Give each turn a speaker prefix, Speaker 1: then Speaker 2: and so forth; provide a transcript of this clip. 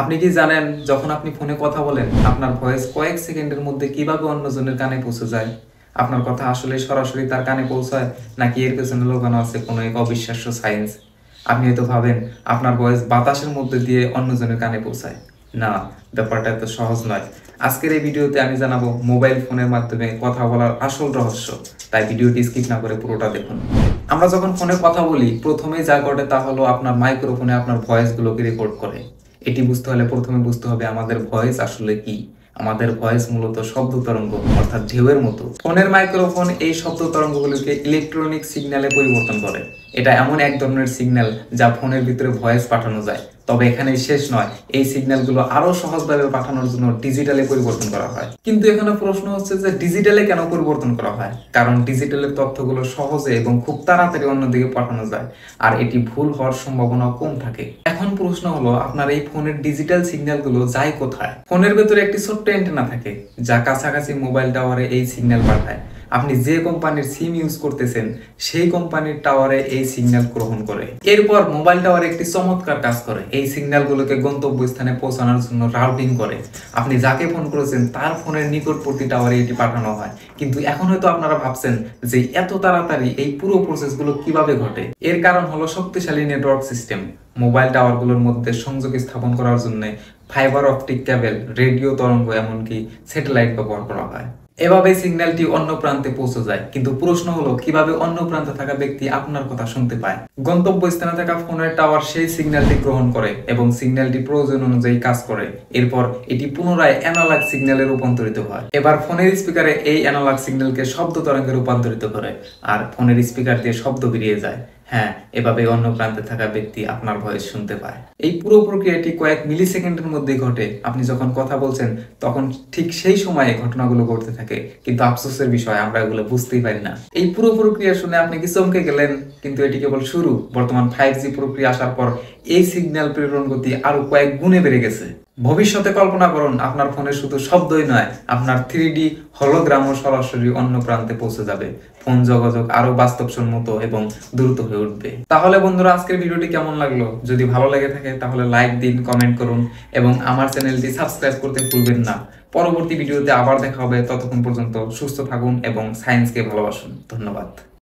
Speaker 1: আপনি কি জানেন যখন আপনি ফোনে কথা বলেন আপনার ভয়েস কয়েক সেকেন্ডের মধ্যে কিভাবে অন্যজনের কানে পৌঁছে যায়? আপনার কথা আসলে সরাসরি তার কানে পৌঁছায় নাকি এর পেছনে লুকানো আছে কোনো এক অবিশ্বাস্য সায়েন্স? আপনি হয়তো ভাবেন আপনার ভয়েস বাতাসের মধ্যে দিয়ে অন্যজনের কানে পৌঁছায়। না, ব্যাপারটা এত সহজ নয়। আজকের এই ভিডিওতে আমি জানাবো মোবাইল ফোনের মাধ্যমে কথা বলার আসল রহস্য। তাই ভিডিওটি স্কিপ না করে পুরোটা দেখুন। আমরা যখন ফোনে কথা বলি প্রথমেই যা ঘটে তা হলো আপনার মাইক্রোফোনে আপনার ভয়েসগুলোকে রেকর্ড করে। এটি বুঝতে হলে প্রথমে বুঝতে হবে আমাদের ভয়েস আসলে কি। আমাদের ভয়েস মূলত শব্দ তরঙ্গ, অর্থাৎ ঢেউয়ের মতো। ফোনের মাইক্রোফোন এই শব্দ তরঙ্গগুলোকে ইলেকট্রনিক সিগন্যালে পরিবর্তন করে। এটা এমন এক ধরনের সিগন্যাল যা ফোনের ভিতরে ভয়েস পাঠানো যায়। তবে এখানেই শেষ নয়, এই সিগন্যালগুলো আরো সহজভাবে পাঠানোর জন্য ডিজিটালে পরিবর্তন করা হয়। কিন্তু এখানে প্রশ্ন হচ্ছে যে ডিজিটালে কেন পরিবর্তন করা হয়? কারণ ডিজিটালের তথ্যগুলো সহজে এবং খুব তাড়াতাড়ি অন্যদিকে পাঠানো যায়, আর এটি ভুল হওয়ার সম্ভাবনা কম থাকে। এখন প্রশ্ন হলো আপনার এই ফোনের ডিজিটাল সিগন্যালগুলো যায় কোথায়? ফোনের ভেতরে একটি ছোট্ট অ্যান্টেনা থাকে যা কাছাকাছি মোবাইল টাওয়ারে এই সিগন্যাল পাঠায়। আপনি যে কোম্পানির সিম ইউজ করতেছেন সেই কোম্পানির টাওয়ারে এই সিগন্যাল গ্রহণ করে। এরপর মোবাইল টাওয়ার একটি চমৎকার কাজ করে, এই সিগন্যালগুলোকে গন্তব্যস্থানে পৌঁছানোর জন্য রাউটিং করে। আপনি যাকে ফোন করেছেন তার ফোনের নিকটবর্তী টাওয়ারে এটি পাঠানো হয়। কিন্তু এখন হয়তো আপনারা ভাবছেন যে এত তাড়াতাড়ি এই পুরো প্রসেসগুলো কিভাবে ঘটে? এর কারণ হলো শক্তিশালী নেটওয়ার্ক সিস্টেম। মোবাইল টাওয়ারগুলোর মধ্যে সংযোগ স্থাপন করার জন্য ফাইবার অপটিক কেবল, রেডিও তরঙ্গ, এমনকি স্যাটেলাইট ব্যবহার করা হয়। এভাবে সিগন্যালটি অন্য প্রান্তে পৌঁছে যায়। কিন্তু প্রশ্ন হলো কিভাবে অন্য প্রান্তে থাকা ব্যক্তি আপনার কথা শুনতে পায়? গন্তব্যস্থানে থাকা ফোনের টাওয়ার সেই সিগন্যালটি গ্রহণ করে এবং সিগন্যালটি প্রয়োজন অনুযায়ী কাজ করে। এরপর এটি পুনরায় অ্যানালগ সিগন্যালে রূপান্তরিত হয়। এবার ফোনের স্পিকারে এই অ্যানালগ সিগন্যালকে শব্দ তরঙ্গে রূপান্তরিত করে, আর ফোনের স্পিকার দিয়ে শব্দ বেরিয়ে যায়। হ্যাঁ, এভাবে অন্য প্রান্তে থাকা ব্যক্তি আপনার ভয়েস শুনতে পায়। এই পুরো প্রক্রিয়াটি কয়েক মিলি সেকেন্ডের মধ্যে ঘটে। আপনি যখন কথা বলছেন তখন ঠিক সেই সময়ে ঘটনাগুলো ঘটতে থাকে, কিন্তু আফসোসের বিষয় আমরা এগুলো বুঝতেই পারি না। এই পুরো প্রক্রিয়া শুনে আপনি কি চমকে গেলেন? কিন্তু এটি কেবল শুরু। বর্তমান 5G প্রক্রিয়া আসার পর এই সিগন্যাল প্রেরণ গতি আরো কয়েক গুণে বেড়ে গেছে। ভবিষ্যতে কল্পনা করুন আপনার ফোনে শুধু শব্দই নয়, আপনার 3D হলোগ্রামও সরাসরি অন্য প্রান্তে পৌঁছে যাবে। ফোন যোগাযোগ আরো বাস্তবসম্মত এবং দ্রুত হয়ে উঠবে। তাহলে বন্ধুরা, আজকের ভিডিওটি কেমন লাগলো? যদি ভালো লেগে থাকে তাহলে লাইক দিন, কমেন্ট করুন এবং আমার চ্যানেলটি সাবস্ক্রাইব করতে ভুলবেন না। পরবর্তী ভিডিওতে আবার দেখা হবে। ততক্ষণ পর্যন্ত সুস্থ থাকুন এবং সায়েন্সকে ভালোবাসুন। ধন্যবাদ।